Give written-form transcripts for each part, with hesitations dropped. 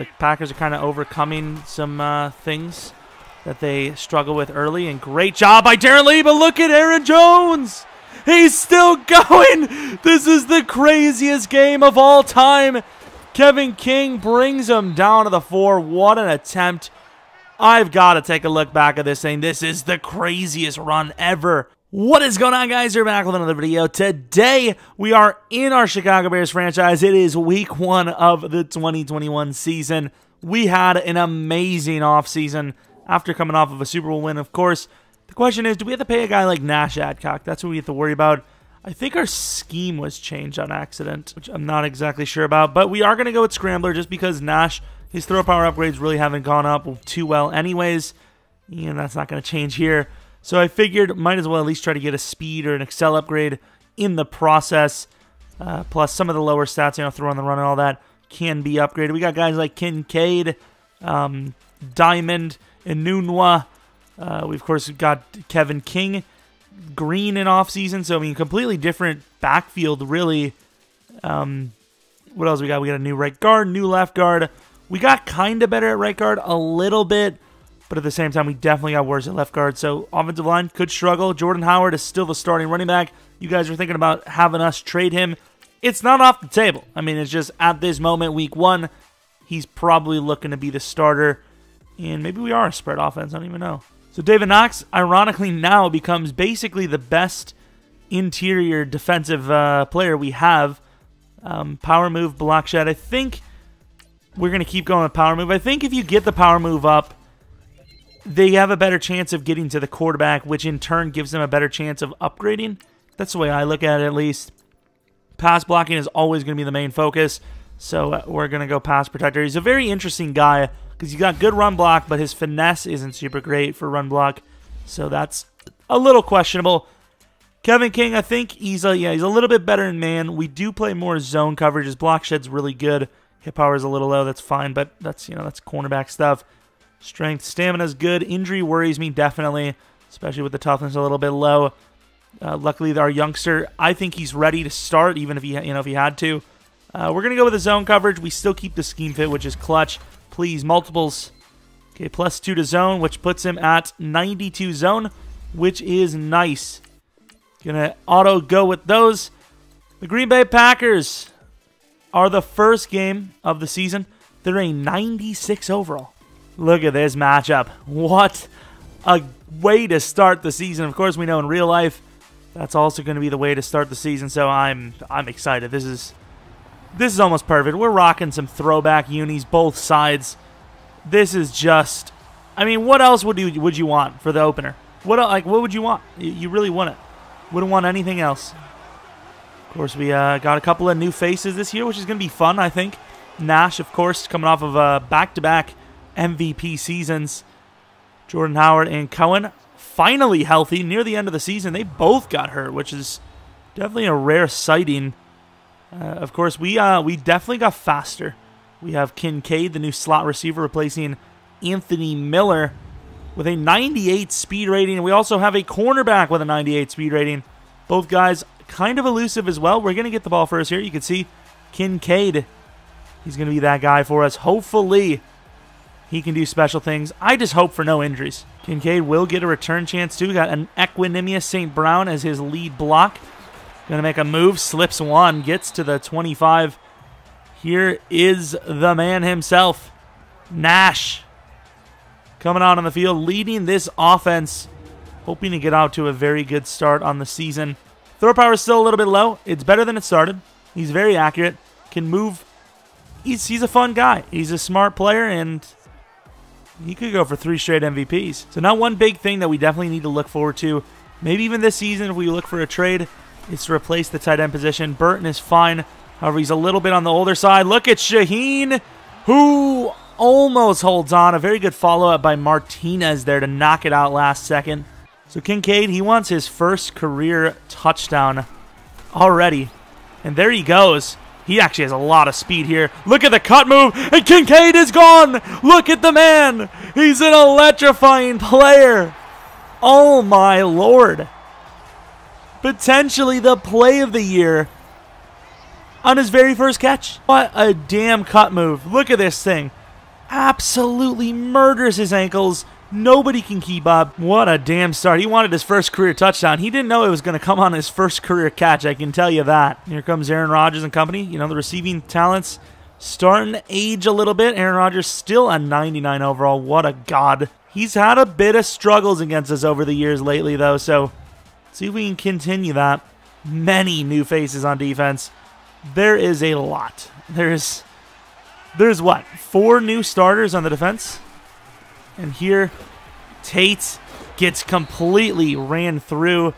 The Packers are kind of overcoming some things that they struggle with early. And great job by Darren Lee, but look at Aaron Jones. He's still going. This is the craziest game of all time. Kevin King brings him down to the 4. What an attempt. I've got to take a look back at this thing. This is the craziest run ever. What is going on, guys? We're back with another video. Today, we are in our Chicago Bears franchise. It is week 1 of the 2021 season. We had an amazing offseason after coming off of a Super Bowl win, of course. The question is, do we have to pay a guy like Nash Adcock? That's what we have to worry about. I think our scheme was changed on accident, which I'm not exactly sure about. But we are going to go with Scrambler just because Nash, his throw power upgrades really haven't gone up too well anyways. And that's not going to change here. So I figured might as well at least try to get a speed or an excel upgrade in the process. Plus some of the lower stats, throw on the run and all that can be upgraded. We got guys like Kincaid, Diamond, Enunwa. We, of course, got Kevin King, Green in offseason. So, I mean, completely different backfield, really. What else we got? We got a new right guard, new left guard. We got kind of better at right guard a little bit. But at the same time, we definitely got worse at left guard. So, offensive line could struggle. Jordan Howard is still the starting running back. You guys are thinking about having us trade him. It's not off the table. I mean, it's just at this moment, week 1, he's probably looking to be the starter. And maybe we are a spread offense. I don't even know. So, David Knox, ironically, now becomes basically the best interior defensive player we have. Power move, block shed. I think we're going to keep going with power move. I think if you get the power move up, they have a better chance of getting to the quarterback, which in turn gives them a better chance of upgrading. That's the way I look at it, at least. Pass blocking is always going to be the main focus, so we're going to go pass protector. He's a very interesting guy because he's got good run block, but his finesse isn't super great for run block, so that's a little questionable. Kevin King, I think he's a little bit better in man. We do play more zone coverage. His block shed's really good. Hit power is a little low. That's fine, but that's that's cornerback stuff. Strength, stamina is good. Injury worries me definitely, especially with the toughness a little bit low. Luckily, our youngster, I think he's ready to start, even if he had to. We're gonna go with the zone coverage. We still keep the scheme fit, which is clutch. Please, multiples. Okay, +2 to zone, which puts him at 92 zone, which is nice. Gonna auto go with those. The Green Bay Packers are the first game of the season. They're a 96 overall. Look at this matchup. What a way to start the season. Of course, we know in real life that's also going to be the way to start the season, so I'm excited. This is almost perfect. We're rocking some throwback unis both sides. This is just, I mean, what else would you want for the opener? What would you want? You really want it. Wouldn't want anything else. Of course, we got a couple of new faces this year, which is going to be fun, I think. Nash, of course, coming off of back-to-back MVP seasons. Jordan Howard and Cohen finally healthy near the end of the season. They both got hurt, which is definitely a rare sighting. Of course, we definitely got faster. We have Kincaid, the new slot receiver, replacing Anthony Miller with a 98 speed rating. And we also have a cornerback with a 98 speed rating. Both guys kind of elusive as well. We're going to get the ball first here. You can see Kincaid. He's going to be that guy for us. Hopefully, he can do special things. I just hope for no injuries. Kincaid will get a return chance too. We got an Equanimous St. Brown as his lead block. Going to make a move. Slips one. Gets to the 25. Here is the man himself. Nash. Coming out on the field. Leading this offense. Hoping to get out to a very good start on the season. Throw power is still a little bit low. It's better than it started. He's very accurate. Can move. He's a fun guy. He's a smart player, and he could go for 3 straight MVPs. So now one big thing that we definitely need to look forward to, maybe even this season if we look for a trade, is to replace the tight end position. Burton is fine. However, he's a little bit on the older side. Look at Shaheen, who almost holds on. A very good follow-up by Martinez there to knock it out last second. So Kincaid, he wants his first career touchdown already. And there he goes. He actually has a lot of speed here. Look at the cut move, and Kincaid is gone. Look at the man. He's an electrifying player. Oh, my Lord. Potentially the play of the year on his very first catch. What a damn cut move. Look at this thing. absolutely murders his ankles. Nobody can keep up. What a damn start. He wanted his first career touchdown. He didn't know it was going to come on his first career catch, I can tell you that. Here comes Aaron Rodgers and company. You know, the receiving talents starting to age a little bit. Aaron Rodgers still a 99 overall. What a god. He's had a bit of struggles against us over the years lately, though, so see if we can continue that. Many new faces on defense. There is a lot. There's what? 4 new starters on the defense? And here, Tate gets completely ran through.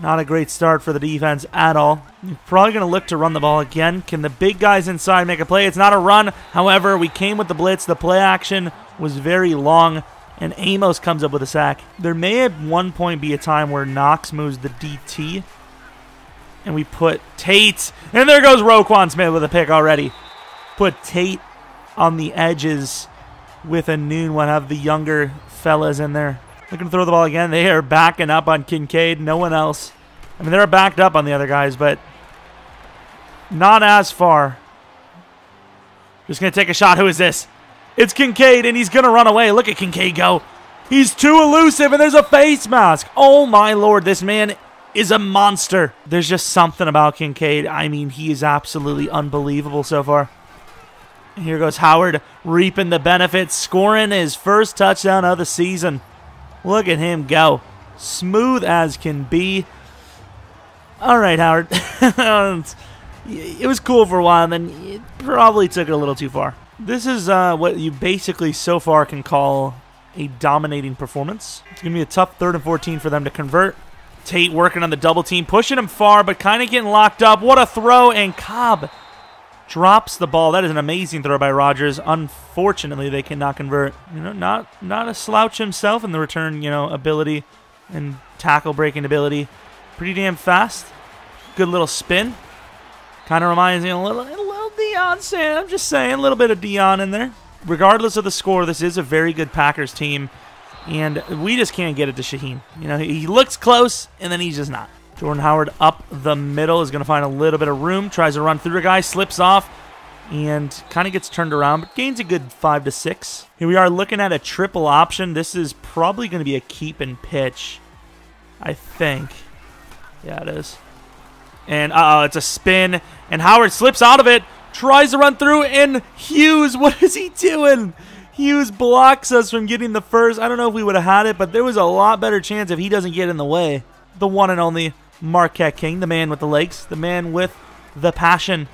Not a great start for the defense at all. You're probably going to look to run the ball again. Can the big guys inside make a play? It's not a run. However, we came with the blitz. The play action was very long, and Amos comes up with a sack. There may at one point be a time where Knox moves the DT, and we put Tate. And there goes Roquan Smith with a pick already. Put Tate on the edges with a noon one, have the younger fellas in there. Looking to throw the ball again. They are backing up on Kincaid. No one else. I mean, they're backed up on the other guys, but not as far. Just going to take a shot. Who is this? It's Kincaid, and he's going to run away. Look at Kincaid go. He's too elusive, and there's a face mask. Oh, my Lord. This man is a monster. There's just something about Kincaid. I mean, he is absolutely unbelievable so far. Here goes Howard reaping the benefits, scoring his first touchdown of the season. Look at him go. Smooth as can be. All right, Howard. It was cool for a while, and then it probably took it a little too far. This is what you basically so far can call a dominating performance. It's going to be a tough 3rd and 14 for them to convert. Tate working on the double team, pushing him far, but kind of getting locked up. What a throw, and Cobb drops the ball. That is an amazing throw by Rodgers. Unfortunately, they cannot convert. You know, not a slouch himself in the return, you know, ability and tackle breaking ability. Pretty damn fast. Good little spin. Kind of reminds me of a little Deion saying. I'm just saying, a little bit of Deion in there. Regardless of the score, this is a very good Packers team, and we just can't get it to Shaheen. You know, he looks close, and then he's just not. Jordan Howard up the middle is going to find a little bit of room. Tries to run through a guy, slips off, and kind of gets turned around, but gains a good 5 to 6. Here we are looking at a triple option. This is probably going to be a keep and pitch, I think. Yeah, it is. And it's a spin, and Howard slips out of it, tries to run through, and Hughes, what is he doing? Hughes blocks us from getting the first. I don't know if we would have had it, but there was a lot better chance if he doesn't get in the way. The one and only Marquette King, the man with the legs, the man with the passion,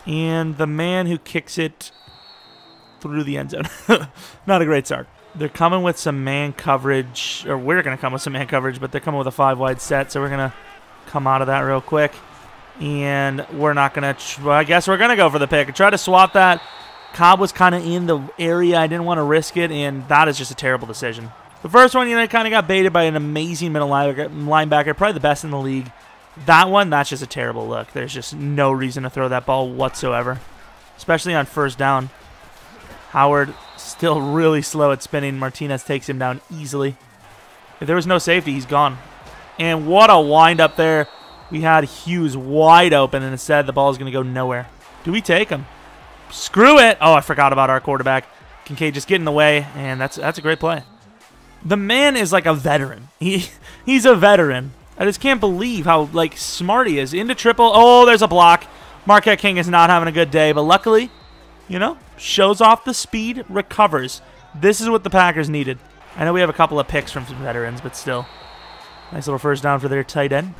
and the man who kicks it through the end zone. Not a great start. They're coming with some man coverage, or we're going to come with some man coverage, but they're coming with a 5-wide set, so we're going to come out of that real quick. And we're not going to, I guess we're going to go for the pick. I tried to swap that. Cobb was kind of in the area. I didn't want to risk it, and that is just a terrible decision. The first one, you know, kind of got baited by an amazing middle linebacker, probably the best in the league. That one, that's just a terrible look. There's just no reason to throw that ball whatsoever, especially on first down. Howard still really slow at spinning. Martinez takes him down easily. If there was no safety, he's gone. And what a wind up there. We had Hughes wide open, and instead the ball is going to go nowhere. Do we take him? Screw it. Oh, I forgot about our quarterback. Kincaid just get in the way, and that's a great play. The man is like a veteran. He's a veteran. I just can't believe how like smart he is. Into triple. Oh, there's a block. Marquette King is not having a good day, but luckily, you know, shows off the speed, recovers. This is what the Packers needed. I know we have a couple of picks from some veterans, but still. Nice little first down for their tight end.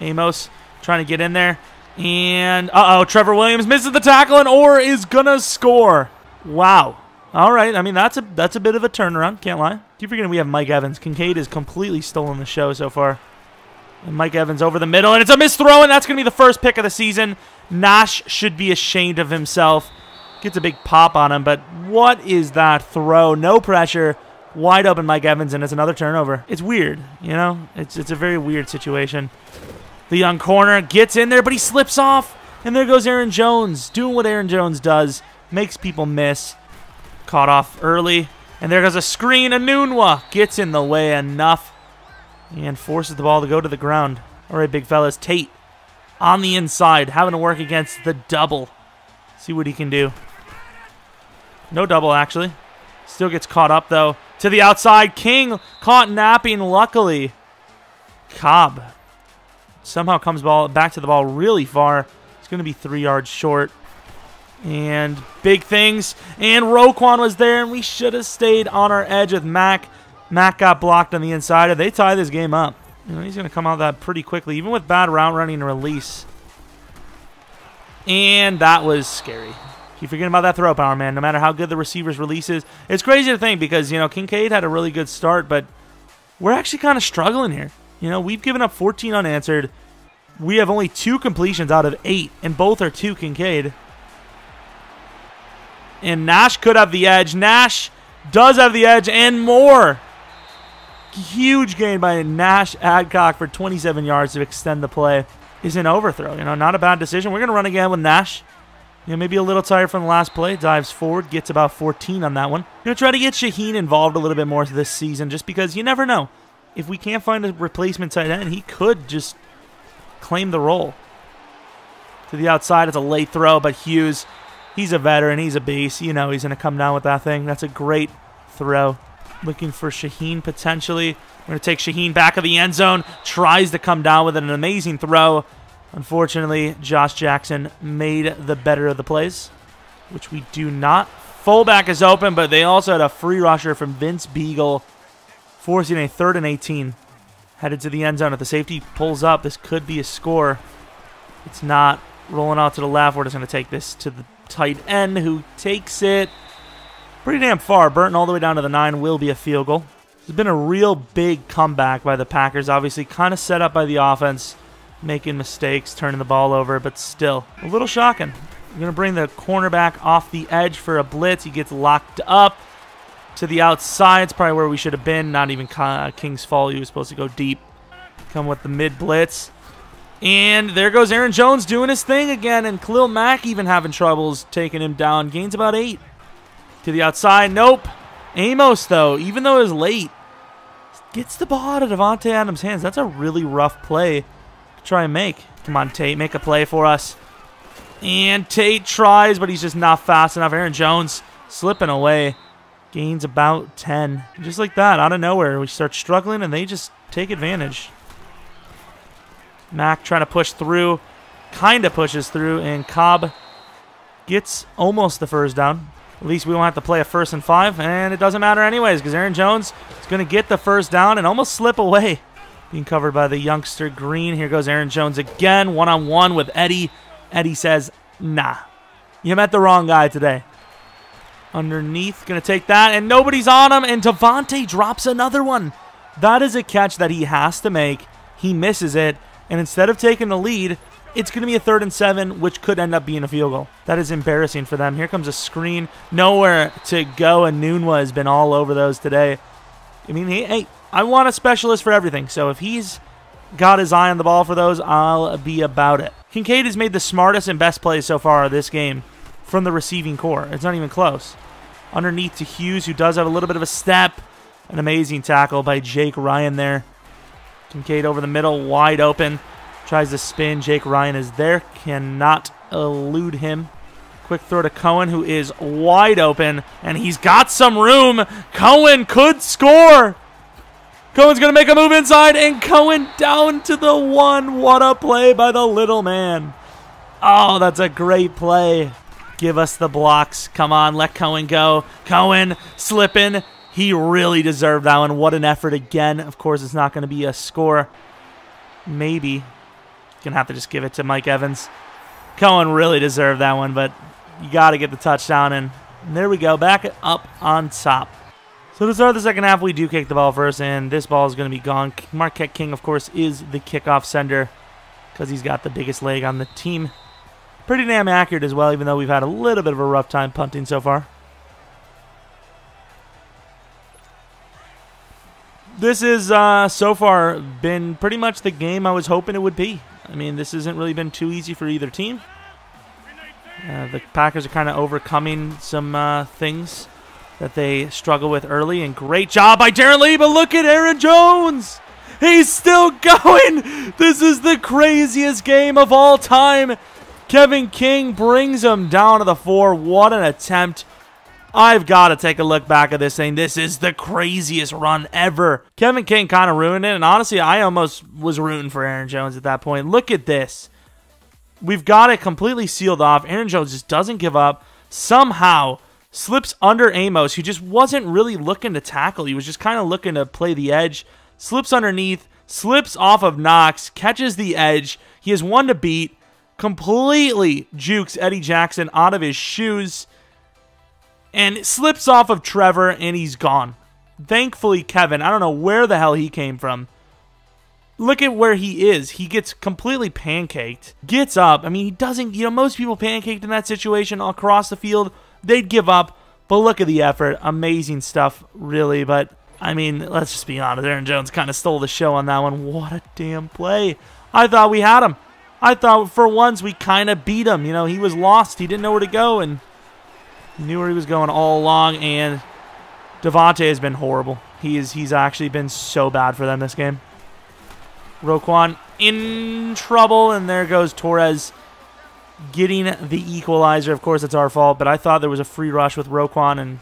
Amos trying to get in there. And, Trevor Williams misses the tackle and Orr is going to score. Wow. All right. I mean, that's a bit of a turnaround. Can't lie. Keep forgetting we have Mike Evans. Kincaid has completely stolen the show so far. And Mike Evans over the middle, and it's a missed throw, and that's going to be the first pick of the season. Nash should be ashamed of himself. Gets a big pop on him, but what is that throw? No pressure. Wide open Mike Evans, and it's another turnover. It's weird, you know? It's a very weird situation. The young corner gets in there, but he slips off. And there goes Aaron Jones, doing what Aaron Jones does. Makes people miss. Caught off early. And there goes a screen. Anunwa gets in the way enough. And forces the ball to go to the ground. All right, big fellas. Tate on the inside, having to work against the double. See what he can do. No double, actually. Still gets caught up, though. To the outside. King caught napping, luckily. Cobb somehow comes back to the ball really far. It's going to be 3 yards short. And big things. And Roquan was there, and we should have stayed on our edge with Mac. Mac got blocked on the inside, and they tie this game up. You know, he's going to come out of that pretty quickly, even with bad route running and release. And that was scary. Keep forgetting about that throw power, man. No matter how good the receiver's release is. It's crazy to think because, you know, Kincaid had a really good start, but we're actually kind of struggling here. You know, we've given up 14 unanswered. We have only 2 completions out of 8, and both are to Kincaid. And Nash could have the edge. Nash does have the edge and more. Huge gain by Nash Adcock for 27 yards to extend the play. Is an overthrow. You know, not a bad decision. We're going to run again with Nash. You know, maybe a little tired from the last play. Dives forward, gets about 14 on that one. Going to try to get Shaheen involved a little bit more this season just because you never know. If we can't find a replacement tight end, he could just claim the role. To the outside, it's a late throw, but Hughes, he's a veteran. He's a beast. You know he's going to come down with that thing. That's a great throw. Looking for Shaheen potentially. We're going to take Shaheen back of the end zone. Tries to come down with an amazing throw. Unfortunately, Josh Jackson made the better of the plays, which we do not. Fullback is open, but they also had a free rusher from Vince Beagle, forcing a 3rd and 18. Headed to the end zone. If the safety pulls up, this could be a score. It's not. Rolling out to the left. We're just going to take this to the tight end, who takes it pretty damn far. Burton all the way down to the 9 will be a field goal. It's been a real big comeback by the Packers. Obviously, kind of set up by the offense, making mistakes, turning the ball over, but still a little shocking. We're going to bring the cornerback off the edge for a blitz. He gets locked up to the outside. It's probably where we should have been. Not even King's fault. He was supposed to go deep. Come with the mid blitz. And there goes Aaron Jones doing his thing again, and Khalil Mack even having troubles taking him down. Gains about 8. To the outside. Nope. Amos, though, even though it was late, gets the ball out of Devontae Adams' hands. That's a really rough play to try and make. Come on, Tate, make a play for us. And Tate tries, but he's just not fast enough. Aaron Jones slipping away. Gains about 10. Just like that, out of nowhere, we start struggling, and they just take advantage. Mack trying to push through. Kind of pushes through, and Cobb gets almost the first down. At least we won't have to play a 1st and 5, and it doesn't matter anyways because Aaron Jones is going to get the first down and almost slip away. Being covered by the youngster Green. Here goes Aaron Jones again, one-on-one with Eddie. Eddie says, nah, you met the wrong guy today. Underneath, going to take that, and nobody's on him, and Devontae drops another one. That is a catch that he has to make. He misses it, and instead of taking the lead, it's going to be a 3rd and 7, which could end up being a field goal. That is embarrassing for them. Here comes a screen. Nowhere to go, and Nunwa has been all over those today. I mean, hey, I want a specialist for everything, so if he's got his eye on the ball for those, I'll be about it. Kincaid has made the smartest and best plays so far this game from the receiving core. It's not even close. Underneath to Hughes, who does have a little bit of a step. An amazing tackle by Jake Ryan there. Kincaid over the middle, wide open. Tries to spin. Jake Ryan is there. Cannot elude him. Quick throw to Cohen, who is wide open. And he's got some room. Cohen could score. Cohen's going to make a move inside. And Cohen down to the 1. What a play by the little man. Oh, that's a great play. Give us the blocks. Come on, let Cohen go. Cohen slipping. He really deserved that one. What an effort again. Of course, it's not going to be a score. Maybe. Gonna have to just give it to Mike Evans. Cohen really deserved that one, but you got to get the touchdown, and there we go, back up on top. So to start the second half, we do kick the ball first, and this ball is going to be gone. Marquette King, of course, is the kickoff sender because he's got the biggest leg on the team. Pretty damn accurate as well, even though we've had a little bit of a rough time punting so far. This is, so far, been pretty much the game I was hoping it would be. I mean, this hasn't really been too easy for either team. The Packers are kind of overcoming some things that they struggle with early. And great job by Darren Lee, but look at Aaron Jones. He's still going. This is the craziest game of all time. Kevin King brings him down to the 4. What an attempt. I've got to take a look back at this thing. This is the craziest run ever. Kevin King kind of ruined it, and honestly, I almost was rooting for Aaron Jones at that point. Look at this. We've got it completely sealed off. Aaron Jones just doesn't give up. Somehow slips under Amos, who just wasn't really looking to tackle. He was just kind of looking to play the edge. Slips underneath, slips off of Knox, catches the edge. He has one to beat. Completely jukes Eddie Jackson out of his shoes. And slips off of Trevor, and he's gone. Thankfully, Kevin, I don't know where the hell he came from. Look at where he is. He gets completely pancaked. Gets up. I mean, he doesn't, most people pancaked in that situation across the field. They'd give up. But look at the effort. Amazing stuff, really. But, I mean, let's just be honest. Aaron Jones kind of stole the show on that one. What a damn play. I thought we had him. I thought for once we kind of beat him. He was lost. He didn't know where to go, and he knew where he was going all along, and Devontae has been horrible. He's actually been so bad for them this game. Roquan in trouble, and there goes Torres getting the equalizer. Of course, it's our fault, but I thought there was a free rush with Roquan and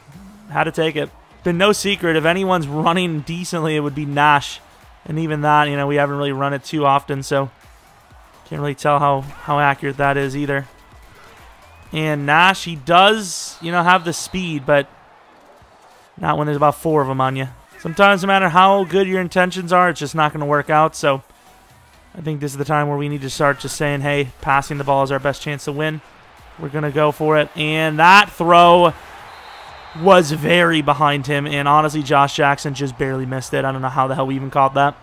had to take it. Been no secret, if anyone's running decently, it would be Nash. And even that, we haven't really run it too often, so can't really tell how accurate that is either. And Nash, he does, have the speed, but not when there's about 4 of them on you. Sometimes no matter how good your intentions are, it's just not going to work out. So I think this is the time where we need to start just saying, hey, passing the ball is our best chance to win. We're going to go for it. And that throw was very behind him. And honestly, Josh Jackson just barely missed it. I don't know how the hell we even caught that.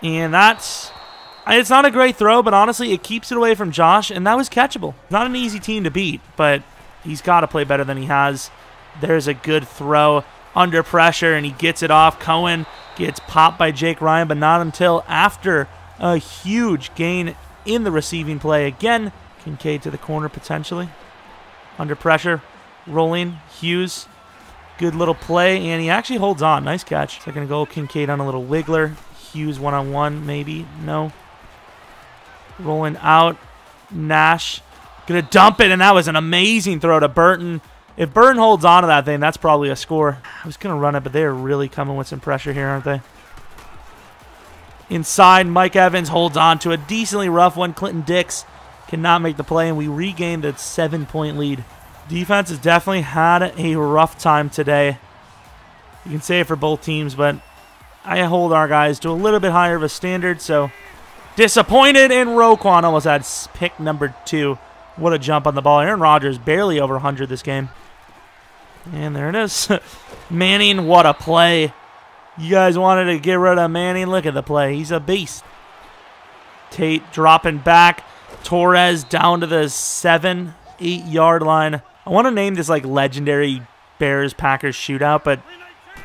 And it's not a great throw, but honestly, it keeps it away from Josh, and that was catchable. Not an easy team to beat, but he's got to play better than he has. There's a good throw under pressure, and he gets it off. Cohen gets popped by Jake Ryan, but not until after a huge gain in the receiving play. Again, Kincaid to the corner potentially. Under pressure, rolling, Hughes. Good little play, and he actually holds on. Nice catch. Second goal, Kincaid on a little wiggler. Hughes one-on-one, maybe. No. Rolling out. Nash going to dump it, and that was an amazing throw to Burton. If Burton holds on to that thing, that's probably a score. I was going to run it, but they're really coming with some pressure here, aren't they? Inside, Mike Evans holds on to a decently rough one. Clinton Dix cannot make the play, and we regained the 7-point lead. Defense has definitely had a rough time today. You can say it for both teams, but I hold our guys to a little bit higher of a standard, so disappointed, and Roquan almost had pick number 2. What a jump on the ball. Aaron Rodgers barely over 100 this game. And there it is. Manning, what a play. You guys wanted to get rid of Manning. Look at the play. He's a beast. Tate dropping back. Torres down to the 7-8 yard line. I want to name this like legendary Bears-Packers shootout, but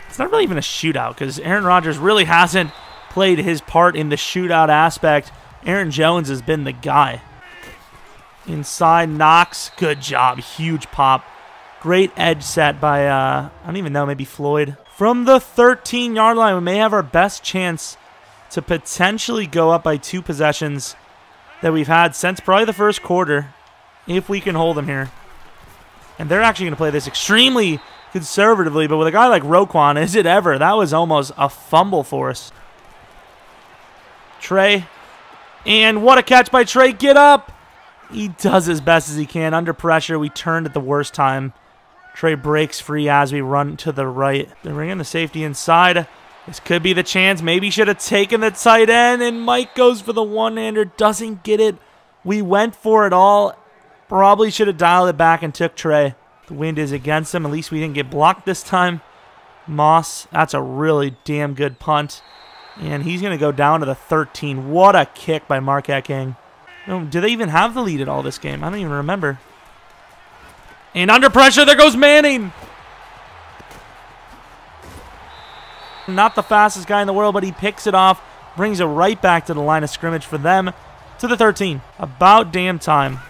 it's not really even a shootout because Aaron Rodgers really hasn't played his part in the shootout aspect. Aaron Jones has been the guy. Inside, Knox. Good job. Huge pop. Great edge set by, I don't even know, maybe Floyd. From the 13-yard line, we may have our best chance to potentially go up by 2 possessions that we've had since probably the first quarter, if we can hold them here. And they're actually going to play this extremely conservatively, but with a guy like Roquan, is it ever? That was almost a fumble for us. Trey. And what a catch by Trey. Get up. He does as best as he can. Under pressure, we turned at the worst time. Trey breaks free as we run to the right. They're bringing the safety inside. This could be the chance. Maybe should have taken the tight end, and Mike goes for the one-hander. Doesn't get it. We went for it all. Probably should have dialed it back and took Trey. The wind is against him. At least we didn't get blocked this time. Moss, that's a really damn good punt. And he's going to go down to the 13. What a kick by Marquette King. Do they even have the lead at all this game? I don't even remember. And under pressure, there goes Manning. Not the fastest guy in the world, but he picks it off, brings it right back to the line of scrimmage for them to the 13. About damn time.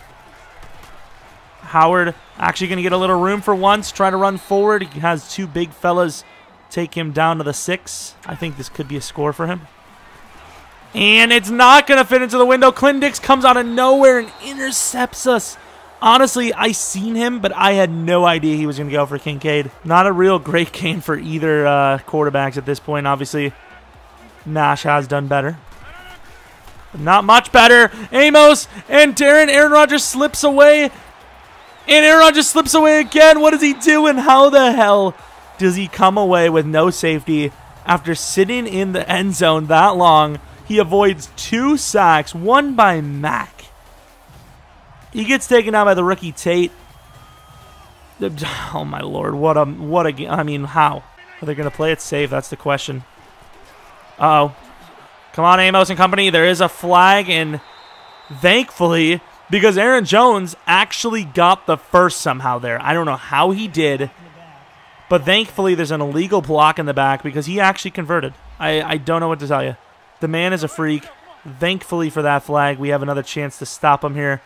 Howard actually going to get a little room for once, try to run forward. He has 2 big fellas take him down to the 6. I think this could be a score for him. And it's not going to fit into the window. Clinton Dix comes out of nowhere and intercepts us Honestly, I seen him, but I had no idea he was going to go for Kincaid. Not a real great game for either quarterbacks at this point. Obviously, Nash has done better. But not much better. Amos and Darren. Aaron Rodgers slips away. And Aaron Rodgers slips away again. What is he doing? How the hell does he come away with no safety after sitting in the end zone that long? He avoids 2 sacks, one by Mack. He gets taken out by the rookie Tate. Oh my lord, what a game. I mean, how? Are they going to play it safe? That's the question. Uh-oh. Come on, Amos and company. There is a flag, and thankfully, because Aaron Jones actually got the first somehow there. I don't know how he did, but thankfully there's an illegal block in the back because he actually converted. I don't know what to tell you. The man is a freak. Thankfully for that flag, we have another chance to stop him here.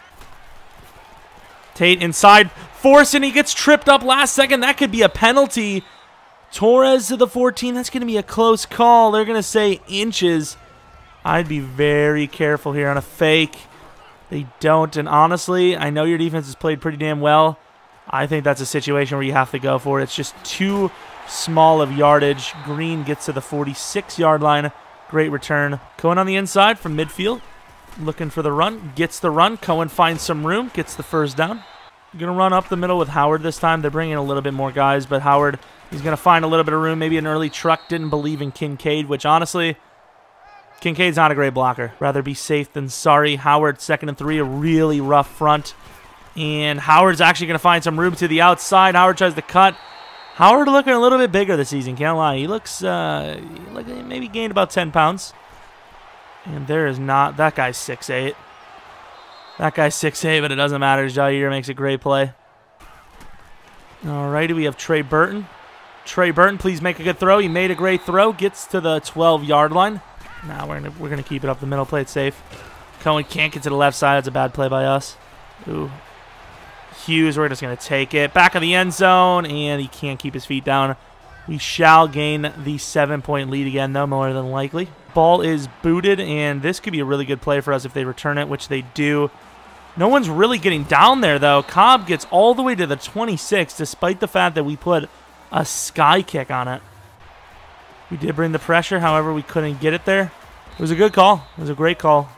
Tate inside, force, and he gets tripped up last second. That could be a penalty. Torres to the 14. That's going to be a close call. They're going to say inches. I'd be very careful here on a fake. They don't, and honestly, I know your defense has played pretty damn well. I think that's a situation where you have to go for it. It's just too small of yardage. Green gets to the 46-yard line. Great return. Cohen on the inside from midfield. Looking for the run, gets the run. Cohen finds some room, gets the first down. Going to run up the middle with Howard this time. They're bringing a little bit more guys, but Howard, he's going to find a little bit of room. Maybe an early truck. Didn't believe in Kincaid, which honestly, Kincaid's not a great blocker. Rather be safe than sorry. Howard, 2nd and 3, a really rough front. And Howard's actually going to find some room to the outside. Howard tries to cut. Howard looking a little bit bigger this season, can't lie. He looks like maybe gained about 10 pounds. And there is not. That guy's 6'8". That guy's 6'8", but it doesn't matter. Jair makes a great play. All righty, we have Trey Burton. Trey Burton, please make a good throw. He made a great throw. Gets to the 12-yard line. Now we're gonna keep it up the middle. Play it safe. Cohen can't get to the left side. That's a bad play by us. Ooh. Hughes, we're just gonna take it. Back of the end zone, and he can't keep his feet down. We shall gain the 7-point lead again, though, more than likely. Ball is booted, and this could be a really good play for us if they return it, which they do. No one's really getting down there, though. Cobb gets all the way to the 26, despite the fact that we put a sky kick on it. We did bring the pressure, however, we couldn't get it there. It was a good call. It was a great call.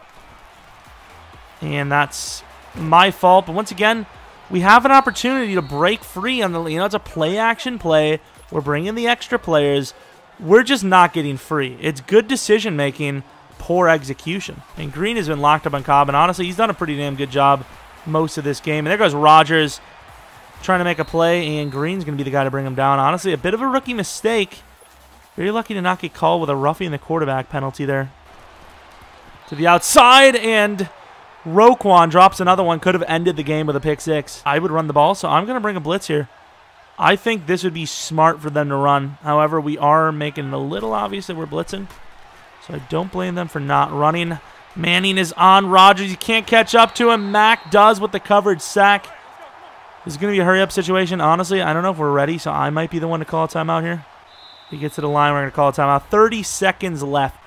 And that's my fault. But once again, we have an opportunity to break free on the, it's a play-action play. We're bringing the extra players. We're just not getting free. It's good decision-making, poor execution. And Green has been locked up on Cobb, and honestly, he's done a pretty damn good job most of this game. And there goes Rodgers trying to make a play, and Green's going to be the guy to bring him down. Honestly, a bit of a rookie mistake. Very lucky to not get called with a roughing the quarterback penalty there. To the outside, and Roquan drops another one. Could have ended the game with a pick 6. I would run the ball, so I'm going to bring a blitz here. I think this would be smart for them to run. However, we are making it a little obvious that we're blitzing. So I don't blame them for not running. Manning is on Rodgers. You can't catch up to him. Mack does with the coverage sack. This is going to be a hurry-up situation. Honestly, I don't know if we're ready, so I might be the one to call a timeout here. If he gets to the line, we're going to call a timeout. 30 seconds left.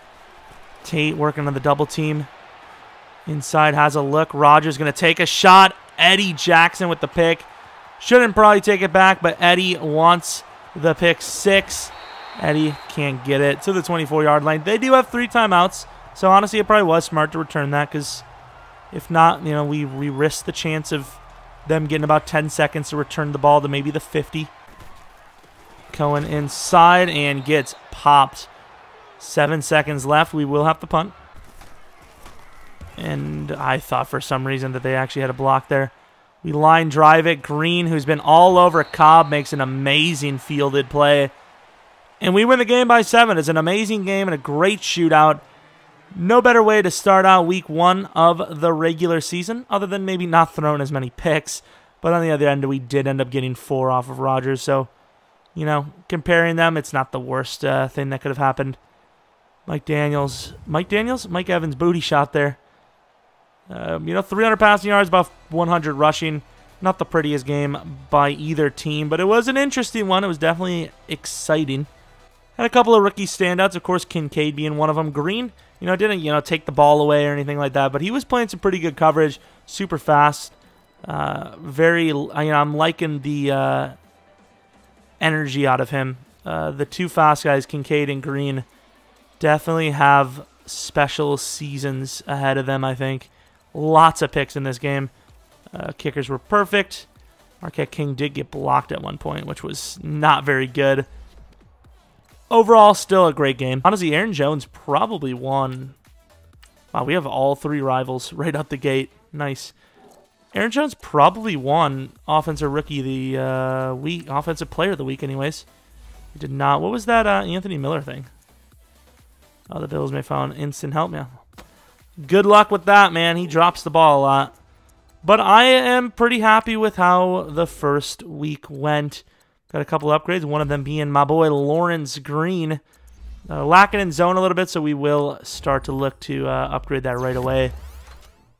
Tate working on the double team. Inside has a look. Rodgers going to take a shot. Eddie Jackson with the pick. Shouldn't probably take it back, but Eddie wants the pick 6. Eddie can't get it to the 24-yard line. They do have 3 timeouts, so honestly, it probably was smart to return that because if not, we risk the chance of them getting about 10 seconds to return the ball to maybe the 50. Cohen inside and gets popped. 7 seconds left. We will have to punt. And I thought for some reason that they actually had a block there. We line drive it. Green, who's been all over Cobb, makes an amazing fielded play. And we win the game by 7. It's an amazing game and a great shootout. No better way to start out week 1 of the regular season, other than maybe not throwing as many picks. But on the other end, we did end up getting 4 off of Rodgers. So, comparing them, it's not the worst thing that could have happened. Mike Evans' booty shot there. 300 passing yards, about 100 rushing. Not the prettiest game by either team, but it was an interesting one. It was definitely exciting. Had a couple of rookie standouts, of course, Kincaid being one of them. Green, didn't, take the ball away or anything like that, but he was playing some pretty good coverage, super fast. I'm liking the energy out of him. The two fast guys, Kincaid and Green, definitely have special seasons ahead of them, I think. Lots of picks in this game. Kickers were perfect. Marquette King did get blocked at one point, which was not very good. Overall, still a great game. Honestly, Aaron Jones probably won. Wow, we have all three rivals right out the gate. Nice. Aaron Jones probably won Offensive Rookie of the Week, Offensive Player of the Week anyways. He did not. What was that Anthony Miller thing? Oh, the Bills may find instant help now. Good luck with that, man. He drops the ball a lot. But I am pretty happy with how the first week went. Got a couple upgrades, one of them being my boy Lawrence Green. Lacking in zone a little bit, so we will start to look to upgrade that right away.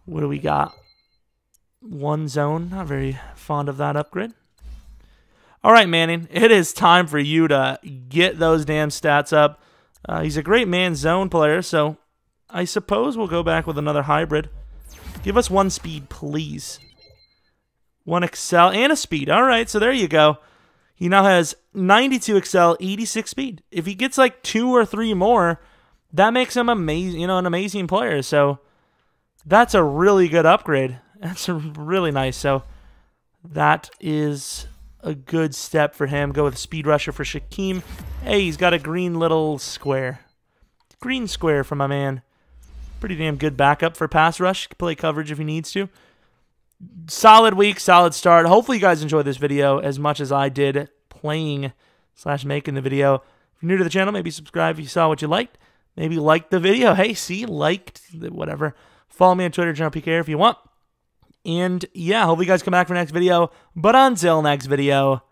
What do we got? One zone. Not very fond of that upgrade. All right, Manning. It is time for you to get those damn stats up. He's a great man zone player, so I suppose we'll go back with another hybrid. Give us one speed, please. One excel and a speed. All right, so there you go. He now has 92 excel, 86 speed. If he gets like 2 or 3 more, that makes him amazing, an amazing player. So that's a really good upgrade. That's really nice. So that is a good step for him. Go with speed rusher for Shaquem. Hey, he's got a green little square. Green square for my man. Pretty damn good backup for pass rush. Can play coverage if he needs to. Solid week, solid start. Hopefully you guys enjoyed this video as much as I did playing / making the video. If you're new to the channel, maybe subscribe if you saw what you liked. Maybe like the video. Hey, see, liked, whatever. Follow me on Twitter, Jeromepkr, if you want. And yeah, hopefully you guys come back for next video. But until next video,